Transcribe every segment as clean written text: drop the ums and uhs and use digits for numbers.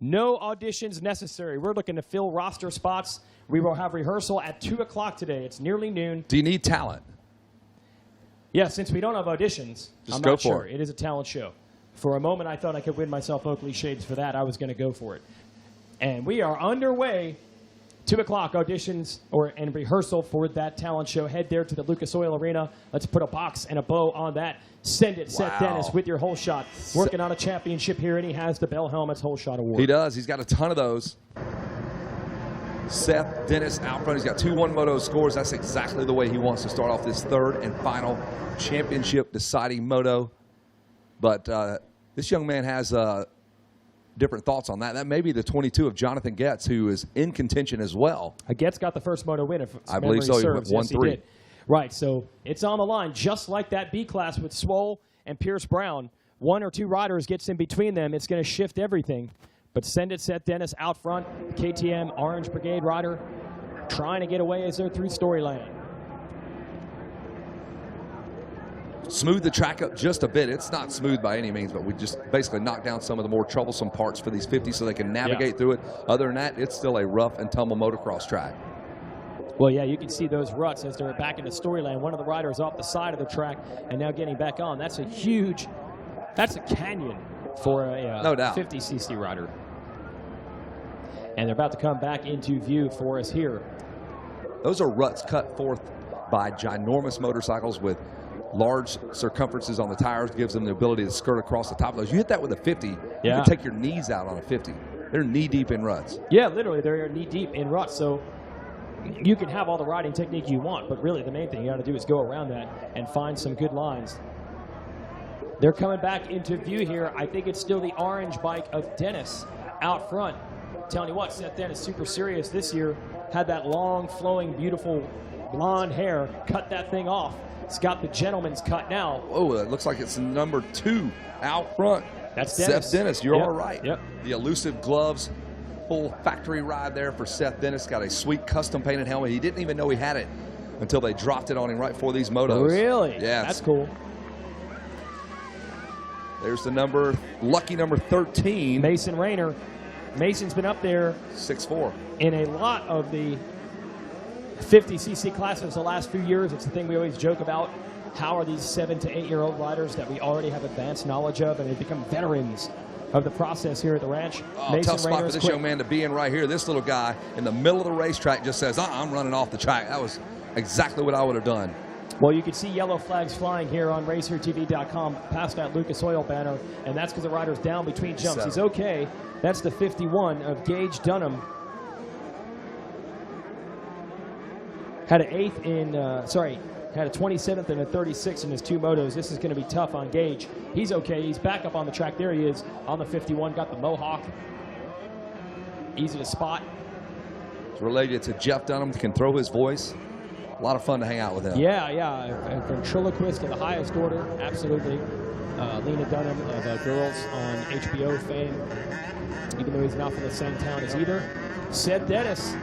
No auditions necessary. We're looking to fill roster spots. We will have rehearsal at 2 o'clock today. It's nearly noon. Do you need talent? Yeah, since we don't have auditions, Just I'm go not for sure. it. It is a talent show. For a moment, I thought I could win myself Oakley shades for that. I was going to go for it. And we are underway. 2 o'clock auditions and rehearsal for that talent show. Head there to the Lucas Oil Arena. Let's put a box and a bow on that. Send it, Seth Dennis, with your whole shot. Working on a championship here, and he has the Bell Helmets Whole Shot Award. He does. He's got a ton of those. Seth Dennis out front. He's got 2-1 Moto scores. That's exactly the way he wants to start off this third and final championship deciding Moto. But this young man has different thoughts on that. That may be the 22 of Jonathan Getz, who is in contention as well. Getz got the first Moto win, if I believe so. Serves. He went 1-3. Yes, right, so it's on the line, just like that B class with Swole and Pierce Brown. 1 or 2 riders gets in between them. It's going to shift everything. But send it, Seth Dennis out front. KTM Orange Brigade rider trying to get away as they're through Storyland. Smooth the track up just a bit. It's not smooth by any means, but we just basically knocked down some of the more troublesome parts for these 50s so they can navigate through it. Other than that, it's still a rough and tumble motocross track. Well, yeah, you can see those ruts as they're back into Storyland. One of the riders off the side of the track and now getting back on. That's a huge, that's a canyon for a no doubt 50cc rider. And they're about to come back into view for us here. Those are ruts cut forth by ginormous motorcycles with large circumferences on the tires, gives them the ability to skirt across the top of those. You hit that with a 50, you can take your knees out on a 50. They're knee-deep in ruts. Yeah, literally, they're knee-deep in ruts. So you can have all the riding technique you want, but really the main thing you got to do is go around that and find some good lines. They're coming back into view here. I think it's still the orange bike of Dennis out front. Telling you what, Seth Dennis, super serious this year. Had that long, flowing, beautiful blonde hair. Cut that thing off. It's got the gentleman's cut now. Oh, it looks like it's number 2 out front. That's Dennis. Seth Dennis, you're all right. Yep. The elusive gloves, full factory ride there for Seth Dennis. Got a sweet custom painted helmet. He didn't even know he had it until they dropped it on him right before these motos. Really? Yeah. That's cool. There's the lucky number 13. Mason Rayner. Mason's been up there 6'4". in a lot of the 50cc classes the last few years. It's the thing we always joke about. How are these 7 to 8-year-old riders that we already have advanced knowledge of, and they become veterans of the process here at the ranch? Oh, tough spot for this young man to be in right here. This little guy in the middle of the racetrack just says, I'm running off the track. That was exactly what I would have done. Well, you can see yellow flags flying here on RacerTV.com past that Lucas Oil banner, and that's because the rider's down between jumps. He's okay. That's the 51 of Gage Dunham. Had an 8th in, had a 27th and a 36th in his 2 motos. This is going to be tough on Gage. He's okay. He's back up on the track. There he is on the 51. Got the mohawk. Easy to spot. It's related to Jeff Dunham. Can throw his voice. A lot of fun to hang out with him. Yeah. A ventriloquist of the highest order. Absolutely. Lena Dunham of Girls on HBO fame. Even though he's not from the same town as either. Seth Dennis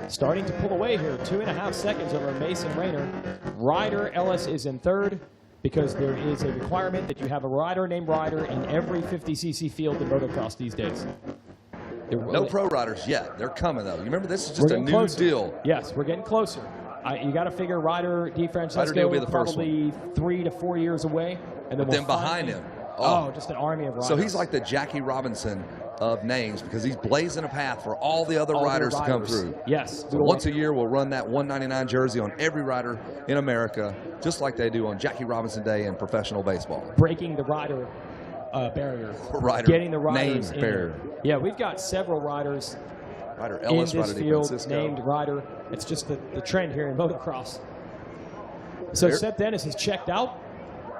starting to pull away here. 2.5 seconds over Mason Rayner. Ryder Ellis is in 3rd because there is a requirement that you have a rider named Ryder in every 50cc field in motocross these days. No pro riders yet. They're coming, though. You remember, this is just a new deal. Yes, we're getting closer. You got to figure Ryder DeFrancesco will be the first probably 3 to 4 years away. And then, behind him. Just an army of riders. So he's like the Jackie Robinson of names because he's blazing a path for all the other riders to come through. Yes. So once a year, we'll run that 199 jersey on every rider in America, just like they do on Jackie Robinson Day in professional baseball. Breaking the rider barrier. Getting the riders in. Barrier. Yeah, we've got several riders Ryder Ellis, in this Ryder field DeFrancesco. named Ryder. It's just the trend here in motocross. So Seth Dennis is checked out.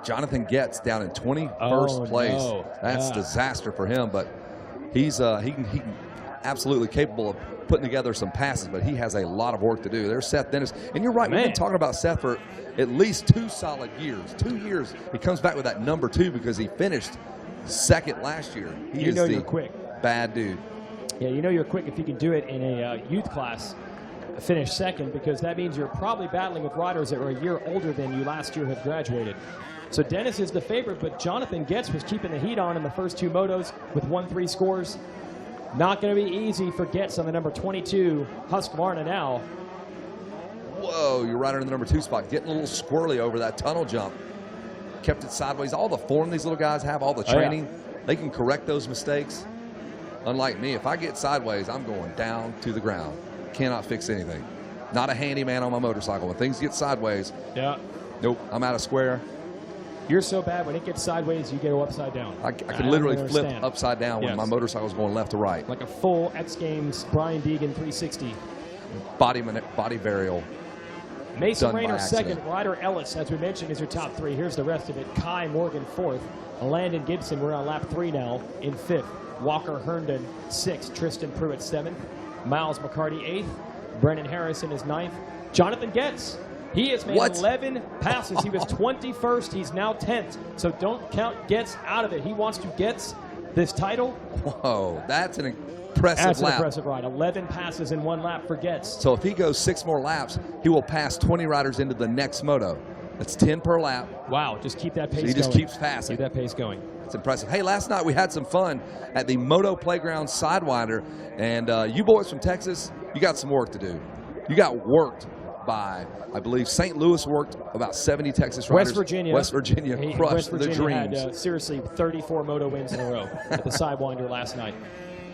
Jonathan Getz down in 21st place. No. That's disaster for him, but he's he absolutely capable of putting together some passes, but he has a lot of work to do. There's Seth Dennis. And you're right, we've been talking about Seth for at least 2 solid years. 2 years. He comes back with that number 2 because he finished 2nd last year. He is you're quick. Bad dude. Yeah, you know you're quick if you can do it in a youth class, finish 2nd, because that means you're probably battling with riders that were a year older than you last year have graduated. So Dennis is the favorite, but Jonathan Getz was keeping the heat on in the first 2 motos with 1-3 scores. Not going to be easy for Getz on the number 22 Husqvarna now. Whoa, you're right under the number 2 spot. Getting a little squirrely over that tunnel jump. Kept it sideways. All the form these little guys have, all the training, they can correct those mistakes. Unlike me, if I get sideways, I'm going down to the ground. Cannot fix anything. Not a handyman on my motorcycle. When things get sideways, nope, I'm out of square. You're so bad, when it gets sideways, you go upside down. I can literally flip upside down when my motorcycle's going left to right. Like a full X Games Brian Deegan 360. Body burial. Mason Rayner second, Ryder Ellis, as we mentioned, is your top 3. Here's the rest of it. Kai Morgan 4th. Landon Gibson, we're on lap 3 now, in 5th. Walker Herndon 6th. Tristan Pruitt 7th. Miles McCarty 8th. Brennan Harrison is 9th. Jonathan Getz, he has made 11 passes. He was 21st. He's now 10th. So don't count Getz out of it. He wants to get this title. Whoa, that's an impressive That's lap. an impressive ride. 11 passes in 1 lap for Getz. So if he goes 6 more laps, he will pass 20 riders into the next moto. That's 10 per lap. Wow, just keep that pace going. He just keeps passing. Keep that pace going. It's impressive. Hey, last night we had some fun at the Moto Playground Sidewinder, and you boys from Texas, you got some work to do. You got worked by, I believe, St. Louis worked about 70 Texas riders. West Virginia crushed West Virginia their dreams. Had, seriously, 34 Moto wins in a row at the Sidewinder last night.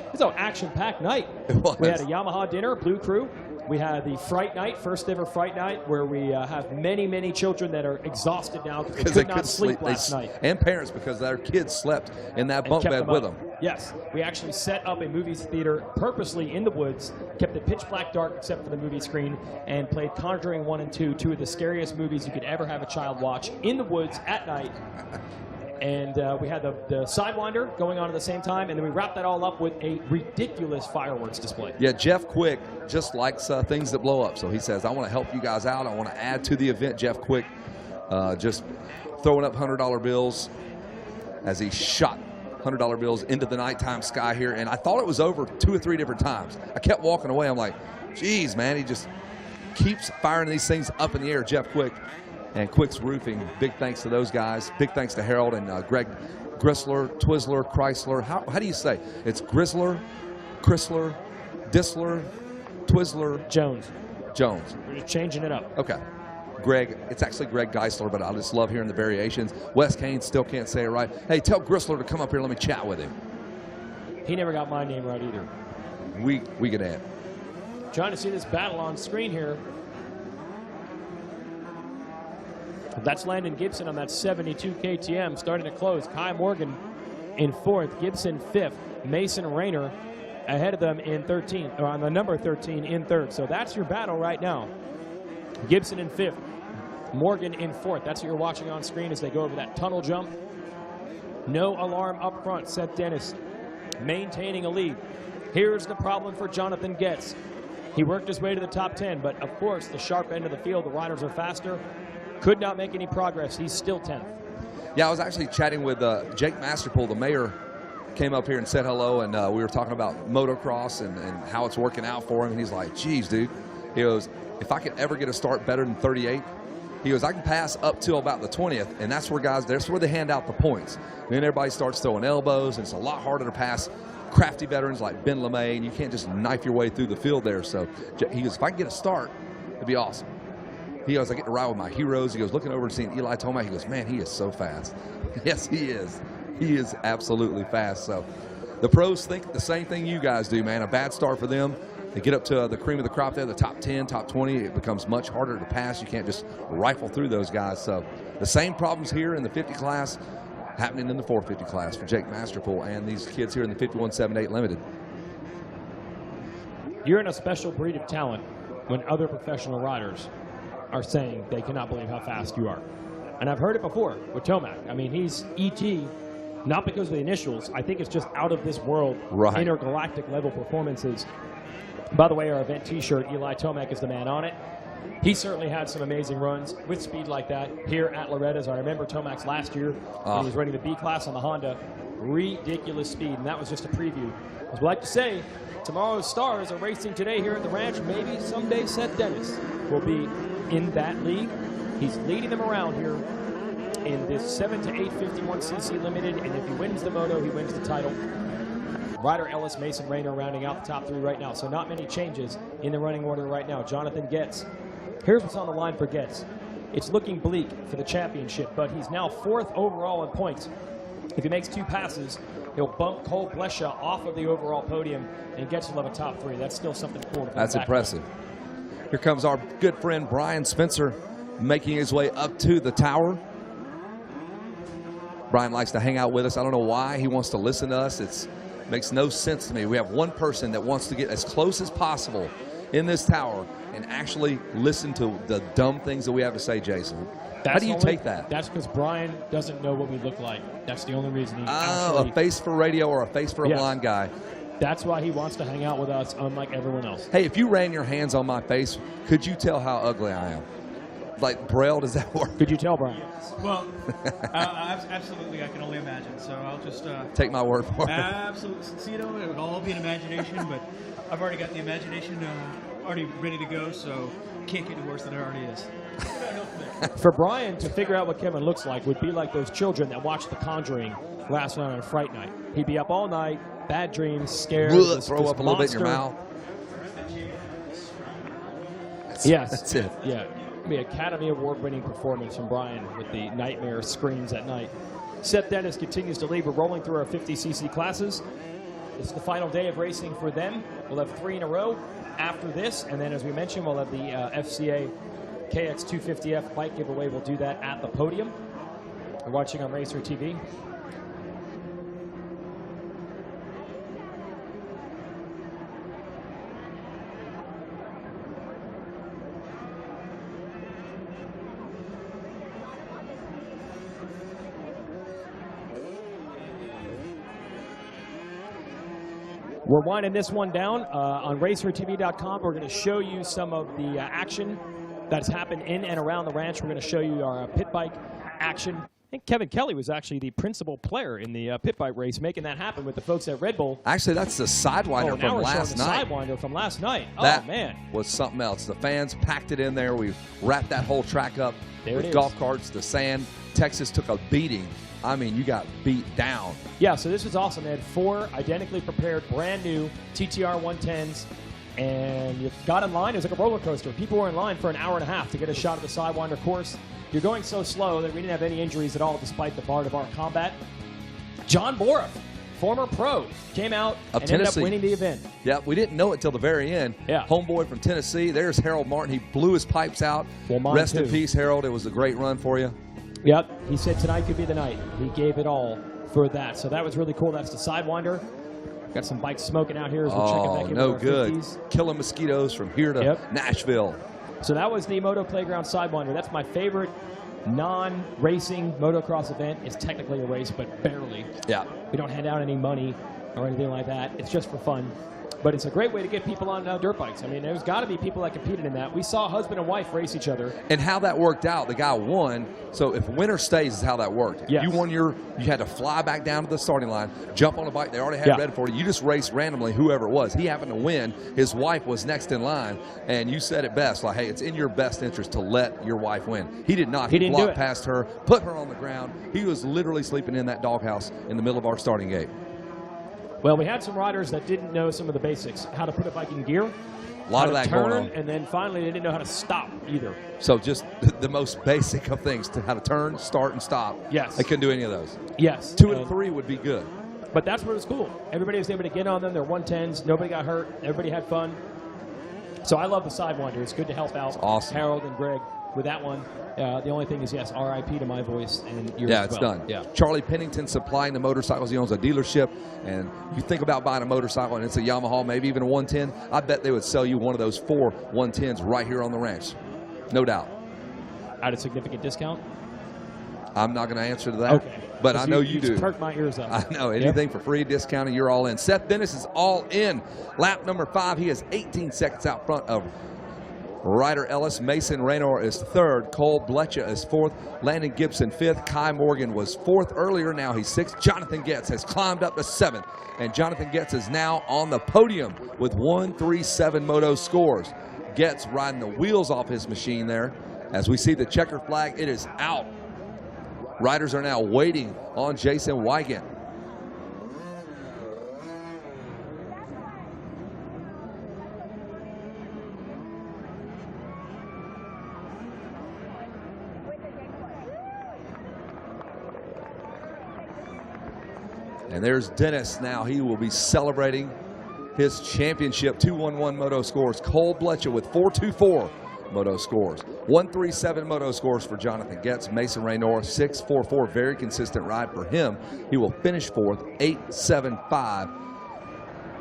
It was an action-packed night. It was. We had a Yamaha dinner, Blue Crew. We had the Fright Night, first ever Fright Night, where we have many, many children that are exhausted now because they could not sleep last night. And parents, because their kids slept in that bunk bed with them. Yes. We actually set up a movie theater purposely in the woods, kept it pitch black dark except for the movie screen, and played Conjuring 1 and 2, 2 of the scariest movies you could ever have a child watch in the woods at night. And we had the Sidewinder going on at the same time, and then we wrapped that all up with a ridiculous fireworks display. Yeah, Jeff Quick just likes things that blow up. So he says, I want to help you guys out. I want to add to the event. Jeff Quick just throwing up $100 bills as he shot $100 bills into the nighttime sky here. And I thought it was over 2 or 3 different times. I kept walking away. I'm like, geez, man, he just keeps firing these things up in the air, Jeff Quick. And Quick's Roofing, big thanks to those guys. Big thanks to Harold and Greg Grisler, Twizzler, Chrysler. How do you say? It's Grisler, Chrysler, Disler, Twizzler. Jones. We're just changing it up. Okay. Greg, it's actually Greg Geisler, but I just love hearing the variations. Wes Kane still can't say it right. Hey, tell Grisler to come up here. Let me chat with him. He never got my name right either. We get at. Trying to see this battle on screen here. That's Landon Gibson on that 72 KTM starting to close. Kai Morgan in 4th, Gibson 5th, Mason Rayner ahead of them in 13th, or on the number 13 in 3rd. So that's your battle right now. Gibson in 5th, Morgan in 4th. That's what you're watching on screen as they go over that tunnel jump. No alarm up front, Seth Dennis maintaining a lead. Here's the problem for Jonathan Getz. He worked his way to the top 10, but of course the sharp end of the field, the riders are faster. Could not make any progress. He's still 10th. Yeah, I was actually chatting with Jake Masterpool. The mayor came up here and said hello, and we were talking about motocross and how it's working out for him. And he's like, geez, dude. He goes, if I could ever get a start better than 38, he goes, I can pass up till about the 20th, and that's where they hand out the points. And then everybody starts throwing elbows, and it's a lot harder to pass crafty veterans like Ben LeMay, and you can't just knife your way through the field there. So he goes, if I can get a start, it'd be awesome. He goes, I get to ride with my heroes. He goes, looking over and seeing Eli Tomac, he goes, man, he is so fast. Yes, he is. He is absolutely fast. So the pros think the same thing you guys do, man. A bad start for them. They get up to the cream of the crop there, the top 10, top 20. It becomes much harder to pass. You can't just rifle through those guys. So the same problems here in the 50 class happening in the 450 class for Jake Masterpool and these kids here in the 51.78 Limited. You're in a special breed of talent when other professional riders are saying they cannot believe how fast you are. And I've heard it before with Tomac. I mean, he's ET, not because of the initials. I think it's just out of this world, intergalactic level performances. By the way, our event t-shirt, Eli Tomac is the man on it. He certainly had some amazing runs with speed like that here at Loretta's. I remember Tomac's last year when he was running the B class on the Honda. Ridiculous speed, and that was just a preview. As we like to say, tomorrow's stars are racing today here at the ranch. Maybe someday Seth Dennis will be in that league. He's leading them around here in this 7 to 8 51cc limited, and if he wins the moto, he wins the title. Ryder Ellis, Mason Rayner rounding out the top 3 right now. So not many changes in the running order right now. Jonathan Getz. Here's what's on the line for Getz. It's looking bleak for the championship, but he's now 4th overall in points. If he makes 2 passes, he'll bump Cole Blesha off of the overall podium and Getz will have a top 3. That's still something cool to That's impressive. Here comes our good friend Brian Spencer making his way up to the tower. Brian likes to hang out with us. I don't know why he wants to listen to us. It makes no sense to me. We have one person that wants to get as close as possible in this tower and actually listen to the dumb things that we have to say, Jason. How do you take that? That's because Brian doesn't know what we look like. That's the only reason. A face for radio or a face for a blind guy. That's why he wants to hang out with us, unlike everyone else. Hey, if you ran your hands on my face, could you tell how ugly I am? Like Braille, does that work? Could you tell, Brian? Well, absolutely, I can only imagine. So I'll just take my word for it. Absolutely, see, it will all be an imagination, but I've already got the imagination already ready to go, so can't get any worse than it already is. For Brian to figure out what Kevin looks like would be like those children that watched The Conjuring last night on Fright Night. He'd be up all night, bad dreams, scared. Throw up a little bit in your mouth. Yes, that's it. Yeah. Be Academy Award-winning performance from Brian with the nightmare screams at night. Seth Dennis continues to lead. We're rolling through our 50cc classes. This is the final day of racing for them. We'll have 3 in a row after this, and then as we mentioned, we'll have the FCA KX250F bike giveaway. We'll do that at the podium. We're watching on Racer TV. We're winding this one down on RacerTV.com. We're going to show you some of the action that's happened in and around the ranch. We're going to show you our pit bike action. I think Kevin Kelly was actually the principal player in the pit bike race, making that happen with the folks at Red Bull. Actually, that's the Sidewinder from last night. Sidewinder from last night. That oh, man. was something else. The fans packed it in there. We wrapped that whole track up with golf carts, the sand. Texas took a beating. I mean, you got beat down. Yeah, so this was awesome. They had 4 identically prepared, brand new TTR 110s, and you got in line. It was like a roller coaster. People were in line for an hour and a half to get a shot at the Sidewinder course. You're going so slow that we didn't have any injuries at all, despite the bar to bar combat. John Boroff, former pro, came out and ended up winning the event. Yeah, we didn't know it till the very end. Yeah. Homeboy from Tennessee. There's Harold Martin. He blew his pipes out. Well, rest in peace, Harold. It was a great run for you. Yep, he said tonight could be the night. He gave it all for that. So that was really cool. That's the Sidewinder. Got some bikes smoking out here as we're checking back in. No with our good. 50s. Killing mosquitoes from here to Nashville. So that was the Moto Playground Sidewinder. That's my favorite non-racing motocross event. It's technically a race, but barely. Yeah. We don't hand out any money or anything like that. It's just for fun. But it's a great way to get people on dirt bikes. I mean, there's got to be people that competed in that. We saw husband and wife race each other. And how that worked out, the guy won. So if winner stays is how that worked. Yes. You won you had to fly back down to the starting line, jump on a bike they already had ready for you. You just raced randomly, whoever it was. He happened to win. His wife was next in line. And you said it best, like, hey, it's in your best interest to let your wife win. He did not. He didn't blocked past her, put her on the ground. He was literally sleeping in that doghouse in the middle of our starting gate. Well, we had some riders that didn't know some of the basics. How to put a bike in gear. A lot of that turn, going on. And then finally, they didn't know how to stop either. So just the most basic of things, to how to turn, start, and stop. Yes. They couldn't do any of those. Yes. 2 and 3 would be good. But that's what was cool. Everybody was able to get on them. They're 110s. Nobody got hurt. Everybody had fun. So I love the Sidewinder. It's good to help out Harold and Greg with that one. The only thing is, yes, RIP to my voice and yours as it's well. done. Yeah. Charlie Pennington supplying the motorcycles. He owns a dealership. And you think about buying a motorcycle, and it's a Yamaha, maybe even a 110. I bet they would sell you one of those 4 110s right here on the ranch. No doubt. At a significant discount? I'm not going to answer to that. Okay. But I know you do. Perk my ears up. I know. Anything for free, discounting, you're all in. Seth Dennis is all in. Lap number 5. He is 18 seconds out front of Ryder Ellis. Mason Raynor is 3rd. Cole Blecha is 4th. Landon Gibson 5th. Kai Morgan was 4th earlier. Now he's 6th. Jonathan Getz has climbed up to 7th. And Jonathan Getz is now on the podium with 137 Moto scores. Getz riding the wheels off his machine there. As we see the checker flag, it is out. Riders are now waiting on Jason Wygant. And there's Dennis now. He will be celebrating his championship. 2-1-1 Moto scores. Cole Bletcher with 4-2-4 Moto scores. 1-3-7 Moto scores for Jonathan Getz. Mason Raynor 6-4-4. Very consistent ride for him. He will finish fourth. 8-7-5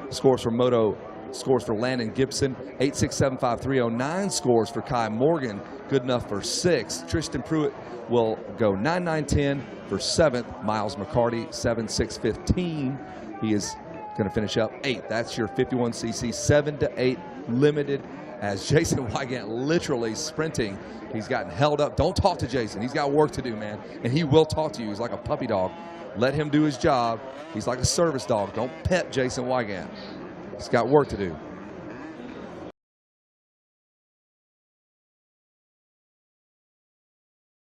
scores for Moto. Scores for Landon Gibson. 8-6-7-5-3-0-9 scores for Kai Morgan. Good enough for 6th. Tristan Pruitt will go 9-9-10 for 7th. Miles McCarty 7-6-15. He is going to finish up 8th. That's your 51cc 7-8 limited, as Jason Wygant literally sprinting. He's gotten held up. Don't talk to Jason. He's got work to do, man. And he will talk to you. He's like a puppy dog. Let him do his job. He's like a service dog. Don't pet Jason Wygant. He's got work to do.